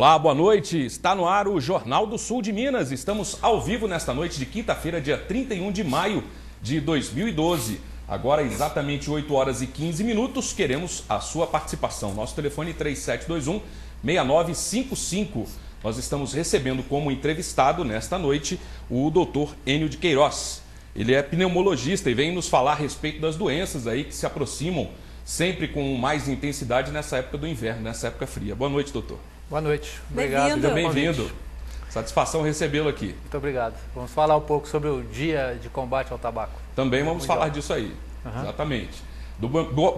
Olá, boa noite. Está no ar o Jornal do Sul de Minas. Estamos ao vivo nesta noite de quinta-feira, dia 31 de maio de 2012. Agora, exatamente 8 horas e 15 minutos, queremos a sua participação. Nosso telefone 3721-6955. Nós estamos recebendo como entrevistado nesta noite o Dr. Enio de Queiroz. Ele é pneumologista e vem nos falar a respeito das doenças aí que se aproximam sempre com mais intensidade nessa época do inverno, nessa época fria. Boa noite, doutor. Boa noite. Obrigado. Seja bem-vindo. Satisfação recebê-lo aqui. Muito obrigado. Vamos falar um pouco sobre o Dia de Combate ao Tabaco. Também vamos falar disso aí. Exatamente.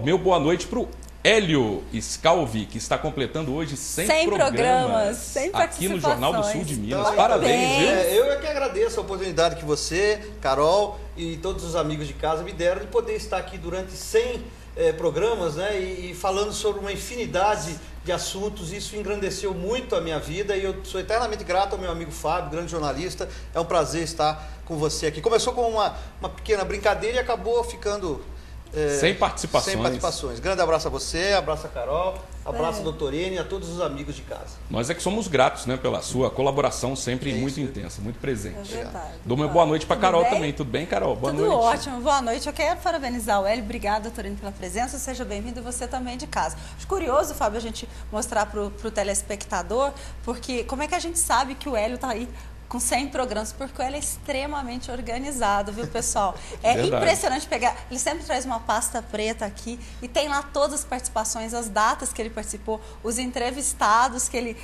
Meu boa noite para o Hélio Scalvi, que está completando hoje 100 programas 100 aqui no Jornal do Sul de Minas. Então, parabéns, viu? Eu é que agradeço a oportunidade que você, Carol e todos os amigos de casa me deram de poder estar aqui durante 100 programas, né, e falando sobre uma infinidade de assuntos. Isso engrandeceu muito a minha vida e eu sou eternamente grato ao meu amigo Fábio, grande jornalista. É um prazer estar com você aqui. Começou com uma pequena brincadeira e acabou ficando... 100 participações. 100 participações. Grande abraço a você, abraço a Carol, abraço a doutor Enio e a todos os amigos de casa. Nós é que somos gratos, né, pela sua colaboração sempre muito intensa, muito presente. É verdade. Dou uma boa noite para Carol também. Tudo bem, Carol? Boa noite. Tudo ótimo. Boa noite. Eu quero parabenizar o Hélio. Obrigada, doutor Enio, pela presença. Seja bem-vindo e você também de casa. Acho curioso, Fábio, a gente mostrar para o telespectador, porque como é que a gente sabe que o Hélio está aí com 100 programas, porque ele é extremamente organizado, viu, pessoal? É impressionante pegar, ele sempre traz uma pasta preta aqui e tem lá todas as participações, as datas que ele participou, os entrevistados que ele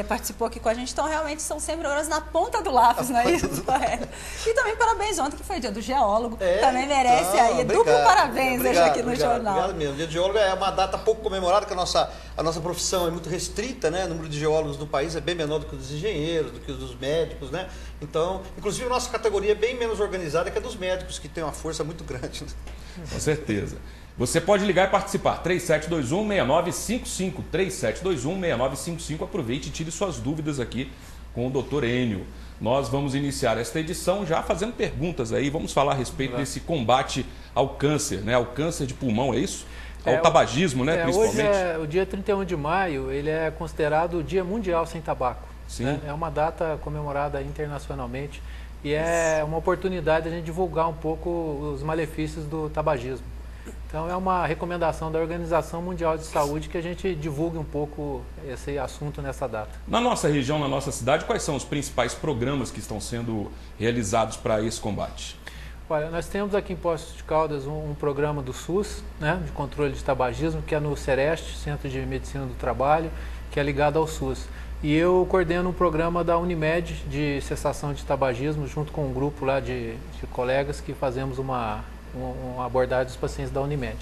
participou aqui com a gente. Então, realmente, são 100 programas na ponta do lápis, não é isso? E também parabéns ontem, que foi dia do geólogo, também merece aí duplo parabéns hoje aqui no jornal. Obrigado mesmo. O dia do geólogo é uma data pouco comemorada, porque a nossa profissão é muito restrita, né? O número de geólogos no país é bem menor do que o dos engenheiros, do que o dos médicos, né? Então, inclusive a nossa categoria é bem menos organizada que a dos médicos, que tem uma força muito grande. Né? Com certeza. Você pode ligar e participar. 3721-6955. 3721-6955. Aproveite e tire suas dúvidas aqui com o Dr. Enio. Nós vamos iniciar esta edição já fazendo perguntas aí. Vamos falar a respeito desse combate ao câncer, né? Ao câncer de pulmão, é isso? Ao tabagismo, né? Principalmente. Hoje o dia 31 de maio, ele é considerado o Dia Mundial Sem Tabaco. Sim. Né? É uma data comemorada internacionalmente e é uma oportunidade de a gente divulgar um pouco os malefícios do tabagismo. Então é uma recomendação da Organização Mundial de Saúde que a gente divulgue um pouco esse assunto nessa data. Na nossa região, na nossa cidade, quais são os principais programas que estão sendo realizados para esse combate? Olha, nós temos aqui em Poços de Caldas um programa do SUS, né, de controle de tabagismo, que é no CEREST, Centro de Medicina do Trabalho, que é ligado ao SUS. E eu coordeno um programa da Unimed de cessação de tabagismo, junto com um grupo lá de colegas que fazemos uma abordagem dos pacientes da Unimed.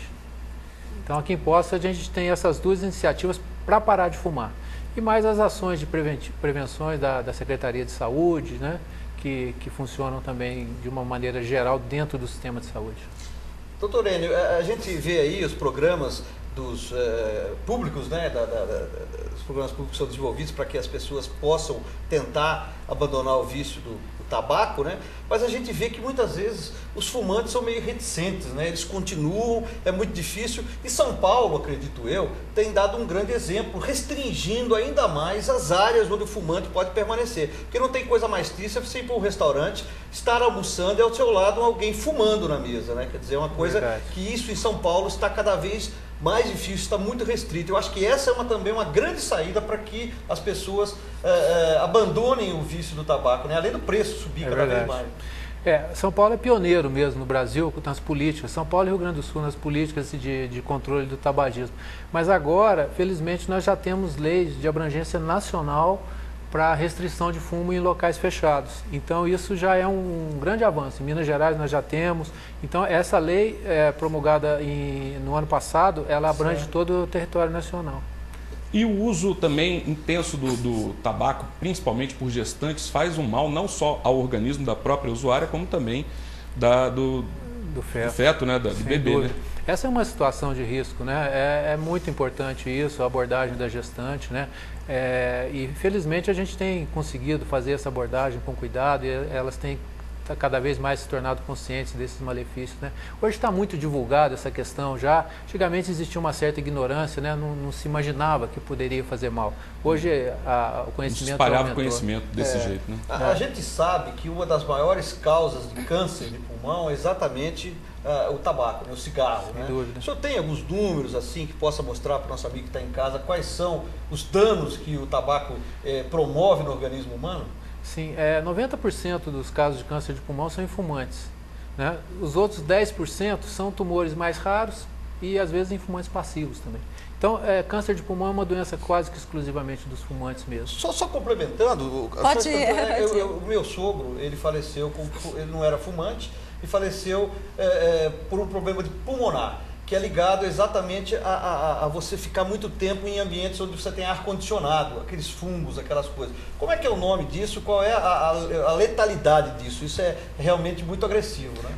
Então, aqui em Poços, a gente tem essas duas iniciativas para parar de fumar. E mais as ações de prevenções da Secretaria de Saúde, né, que funcionam também de uma maneira geral dentro do sistema de saúde. Doutor Enio, a gente vê aí os programas dos públicos, né, os programas públicos são desenvolvidos para que as pessoas possam tentar abandonar o vício do tabaco, né? Mas a gente vê que muitas vezes os fumantes são meio reticentes, né? Eles continuam, é muito difícil. E São Paulo, acredito eu, tem dado um grande exemplo, restringindo ainda mais as áreas onde o fumante pode permanecer. Porque não tem coisa mais triste você ir para um restaurante, estar almoçando e ao seu lado alguém fumando na mesa, né? Quer dizer, é uma coisa que isso em São Paulo está cada vez mais difícil, está muito restrito. Eu acho que essa é também uma grande saída para que as pessoas abandonem o vício do tabaco, né? Além do preço subir cada vez mais. São Paulo é pioneiro mesmo no Brasil nas políticas, São Paulo e Rio Grande do Sul nas políticas de controle do tabagismo. Mas agora, felizmente, nós já temos leis de abrangência nacional para restrição de fumo em locais fechados. Então, isso já é um grande avanço. Em Minas Gerais nós já temos. Então, essa lei promulgada no ano passado, ela abrange todo o território nacional. E o uso também intenso do tabaco, principalmente por gestantes, faz um mal não só ao organismo da própria usuária, como também do feto, né, do bebê. Né? Essa é uma situação de risco, né? É muito importante isso, a abordagem da gestante, né? E felizmente a gente tem conseguido fazer essa abordagem com cuidado e elas têm tá cada vez mais se tornado conscientes desses malefícios, né? Hoje está muito divulgado essa questão já. Antigamente existia uma certa ignorância, né? Não se imaginava que poderia fazer mal. Hoje o conhecimento espalhava aumentou. Conhecimento desse jeito, né? A gente sabe que uma das maiores causas de câncer de pulmão é exatamente o tabaco, né? O cigarro. Sem né? dúvida. O senhor tem alguns números assim que possa mostrar para o nosso amigo que está em casa quais são os danos que o tabaco promove no organismo humano? Sim, 90% dos casos de câncer de pulmão são em fumantes, né? Os outros 10% são tumores mais raros e às vezes em fumantes passivos também. Então, câncer de pulmão é uma doença quase que exclusivamente dos fumantes mesmo. Só complementando, Pode ir. o meu sogro, ele faleceu, ele não era fumante e faleceu por um problema de pulmonar, que é ligado exatamente a você ficar muito tempo em ambientes onde você tem ar-condicionado, aqueles fungos, aquelas coisas. Como é que é o nome disso? Qual é a letalidade disso? Isso é realmente muito agressivo, né?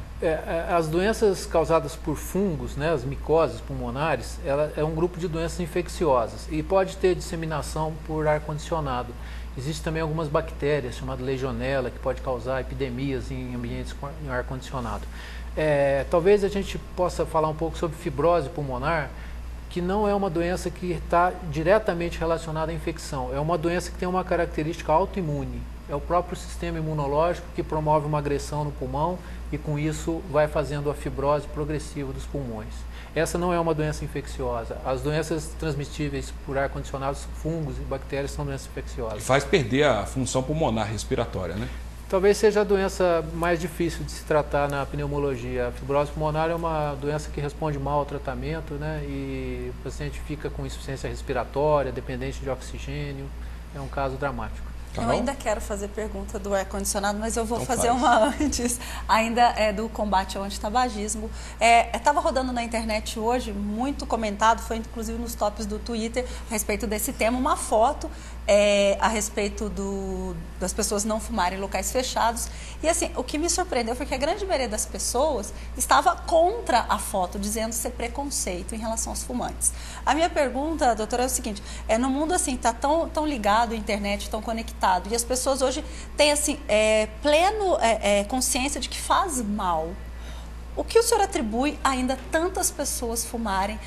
As doenças causadas por fungos, né, as micoses pulmonares, ela é um grupo de doenças infecciosas e pode ter disseminação por ar-condicionado. Existem também algumas bactérias, chamadas legionela, que pode causar epidemias em ambientes com ar-condicionado. Talvez a gente possa falar um pouco sobre fibrose pulmonar, que não é uma doença que está diretamente relacionada à infecção. É uma doença que tem uma característica autoimune. É o próprio sistema imunológico que promove uma agressão no pulmão e com isso vai fazendo a fibrose progressiva dos pulmões. Essa não é uma doença infecciosa. As doenças transmitíveis por ar-condicionado, fungos e bactérias, são doenças infecciosas. Faz perder a função pulmonar respiratória, né? Talvez seja a doença mais difícil de se tratar na pneumologia. A fibrose pulmonar é uma doença que responde mal ao tratamento, né? E o paciente fica com insuficiência respiratória, dependente de oxigênio. É um caso dramático. Eu ainda quero fazer pergunta do ar-condicionado, mas eu vou Então fazer uma antes, ainda do combate ao antitabagismo. Estava rodando na internet hoje, muito comentado, foi inclusive nos tops do Twitter, a respeito desse tema, uma foto a respeito das pessoas não fumarem em locais fechados. E assim, o que me surpreendeu foi que a grande maioria das pessoas estava contra a foto, dizendo ser preconceito em relação aos fumantes. A minha pergunta, doutora, é o seguinte, no mundo assim, está tão ligado à internet, tão conectado, e as pessoas hoje têm assim, pleno consciência de que faz mal. O que o senhor atribui a ainda tantas pessoas fumarem,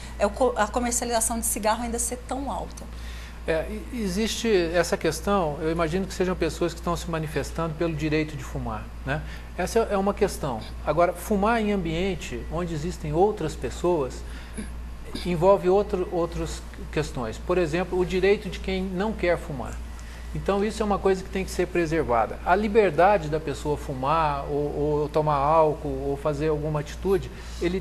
a comercialização de cigarro ainda ser tão alta? Existe essa questão, eu imagino que sejam pessoas que estão se manifestando pelo direito de fumar, né? Essa é uma questão. Agora, fumar em ambiente onde existem outras pessoas envolve outras questões. Por exemplo, o direito de quem não quer fumar. Então, isso é uma coisa que tem que ser preservada. A liberdade da pessoa fumar, ou tomar álcool, ou fazer alguma atitude, ele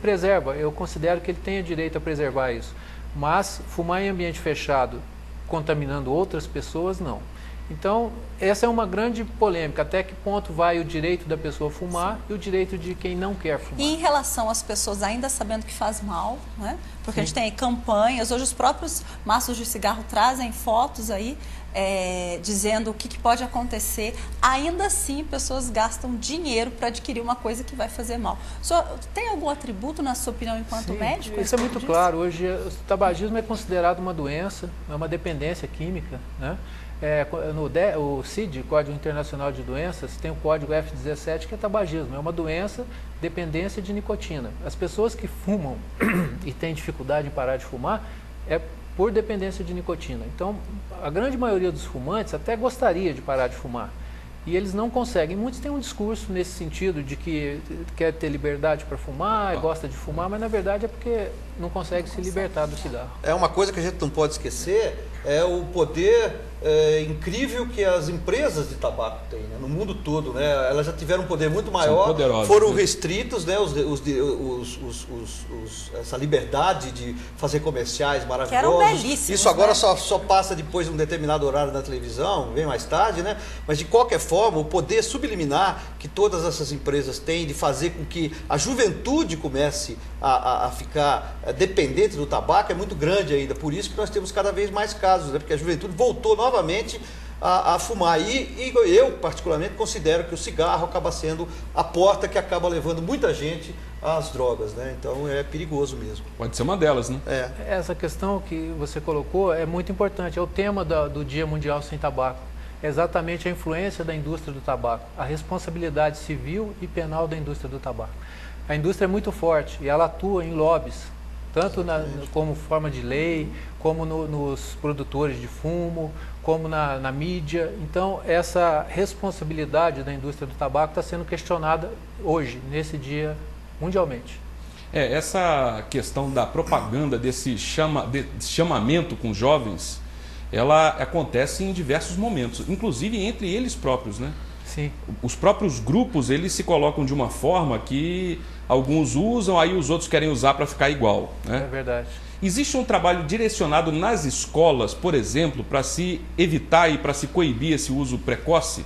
preserva. Eu considero que ele tem o direito a preservar isso. Mas fumar em ambiente fechado, contaminando outras pessoas, não. Então, essa é uma grande polêmica. Até que ponto vai o direito da pessoa fumar e o direito de quem não quer fumar? E em relação às pessoas ainda sabendo que faz mal, né? Porque a gente tem campanhas, hoje os próprios maços de cigarro trazem fotos aí, dizendo o que pode acontecer. Ainda assim, pessoas gastam dinheiro para adquirir uma coisa que vai fazer mal. O senhor tem algum atributo, na sua opinião, enquanto médico? Isso é muito claro. Hoje, o tabagismo é considerado uma doença, é uma dependência química, né? O CID, Código Internacional de Doenças, tem o código F17, que é tabagismo. É uma doença, dependência de nicotina. As pessoas que fumam e têm dificuldade em parar de fumar é por dependência de nicotina. Então, a grande maioria dos fumantes até gostaria de parar de fumar. E eles não conseguem. Muitos têm um discurso nesse sentido de que quer ter liberdade para fumar, gosta de fumar, mas na verdade é porque não consegue se libertar do cigarro. É uma coisa que a gente não pode esquecer, é o poder incrível que as empresas de tabaco têm, né? No mundo todo, né? Elas já tiveram um poder muito maior, foram restritos, né? Essa liberdade de fazer comerciais maravilhosos. Isso agora, né? só passa depois de um determinado horário na televisão, vem mais tarde, né? Mas de qualquer forma, o poder subliminar que todas essas empresas têm de fazer com que a juventude comece a ficar dependente do tabaco é muito grande ainda. Por isso que nós temos cada vez mais casos, né? Porque a juventude voltou novamente a fumar. E eu, particularmente, considero que o cigarro acaba sendo a porta que acaba levando muita gente às drogas, né? Então é perigoso mesmo. Pode ser uma delas, né? Essa questão que você colocou é muito importante. É o tema do Dia Mundial Sem Tabaco. é exatamente a influência da indústria do tabaco, a responsabilidade civil e penal da indústria do tabaco. A indústria é muito forte e ela atua em lobbies, tanto como forma de lei, como nos produtores de fumo, como na mídia. Então, essa responsabilidade da indústria do tabaco está sendo questionada hoje, nesse dia, mundialmente. Essa questão da propaganda, desse chamamento com jovens, ela acontece em diversos momentos, inclusive entre eles próprios, né? Sim. Os próprios grupos, eles se colocam de uma forma que alguns usam, aí os outros querem usar para ficar igual, né? É verdade. Existe um trabalho direcionado nas escolas, por exemplo, para se evitar e para se coibir esse uso precoce?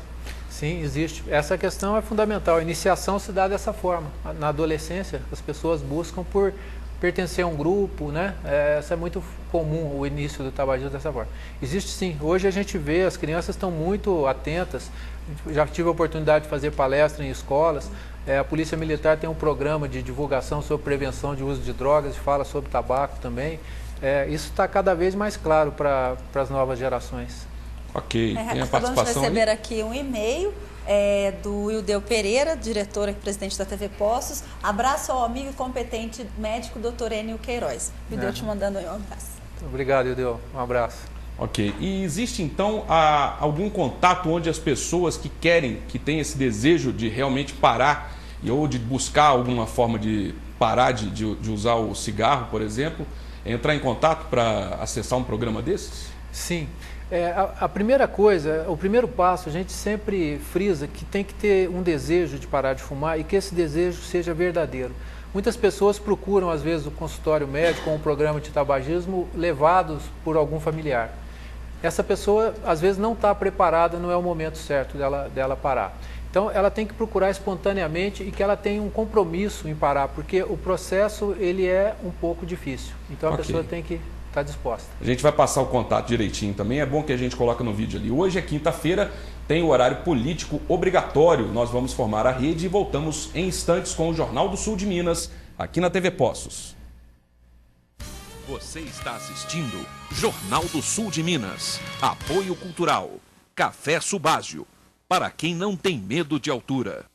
Sim, existe. Essa questão é fundamental. A iniciação se dá dessa forma. Na adolescência, as pessoas buscam por pertencer a um grupo, né? Essa é muito comum, o início do tabagismo dessa forma. Existe sim. Hoje a gente vê, as crianças estão muito atentas. Já tive a oportunidade de fazer palestra em escolas. A Polícia Militar tem um programa de divulgação sobre prevenção de uso de drogas, fala sobre tabaco também. Isso está cada vez mais claro para as novas gerações. Ok, tem a Acabamos participação de receber aí? aqui um e-mail do Wildeu Pereira, diretor e presidente da TV Poços. Abraço ao amigo e competente médico Dr. Enio Queiroz. Wildeu te mandando aí um abraço. Obrigado, Wildeu. Um abraço. Ok. E existe então algum contato onde as pessoas que têm esse desejo de realmente parar ou de buscar alguma forma de parar de usar o cigarro, por exemplo, entrar em contato para acessar um programa desses? Sim. A primeira coisa, o primeiro passo, a gente sempre frisa que tem que ter um desejo de parar de fumar e que esse desejo seja verdadeiro. Muitas pessoas procuram, às vezes, o consultório médico ou um programa de tabagismo levados por algum familiar. Essa pessoa, às vezes, não está preparada, não é o momento certo dela parar. Então, ela tem que procurar espontaneamente e que ela tenha um compromisso em parar, porque o processo ele é um pouco difícil. Então, a pessoa tem que estar disposta. A gente vai passar o contato direitinho também, é bom que a gente coloque no vídeo ali. Hoje é quinta-feira, tem o horário político obrigatório. Nós vamos formar a rede e voltamos em instantes com o Jornal do Sul de Minas, aqui na TV Poços. Você está assistindo Jornal do Sul de Minas. Apoio Cultural. Café Subásio. Para quem não tem medo de altura.